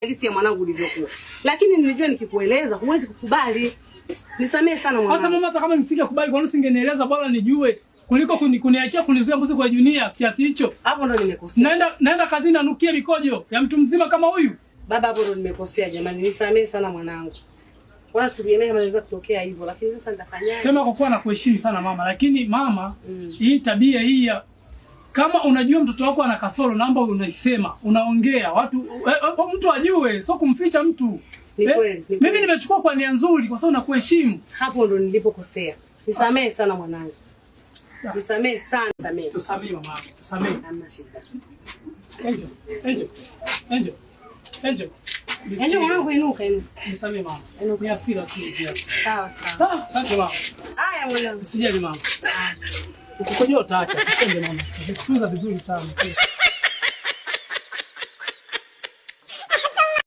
halisi ya mwanangu ilivyokuwa. Lakini nilijua nikikueleza huwezi kukubali. Nisamehe sana mwanangu. Sasa mama, hata kama nisingekubali kwa nini usingenieleza bora nijue kuliko kuniachia kunizuia mbuzi kwa dunia kiasi hicho? Hapo ndo nimekosea. Naenda kazini nanukia mikojo ya mtu mzima kama huyu. Baba, hapo ndo nimekosea jamani. Nisamehe sana mwanangu. Wala sikutegemea kama inaweza kutokea hivyo, lakini sasa nitafanyaje? Sema kwa kuwa nakuheshimu sana mama, lakini mama, hii tabia hii ya kama unajua mtoto wako ana kasoro, naomba unaisema, unaongea, mtu ajue, sio kumficha mtu. Ni kweli. Mimi nimechukua kwa nia nzuri kwa sababu nakuheshimu. Hapo ndo nilipokosea. Nisamehe sana mwanangu. Nisamehe sana. Tusamehe mama, tusamehe. Hamna shida. Angel mwanangu, inuka. Nisamehe mama. Ni hasira tu pia. Sawa sawa. Asante mama. Haya mwanangu. Usijali mama. Ukikojoa utaacha. Twende mama. Tutunza vizuri sana.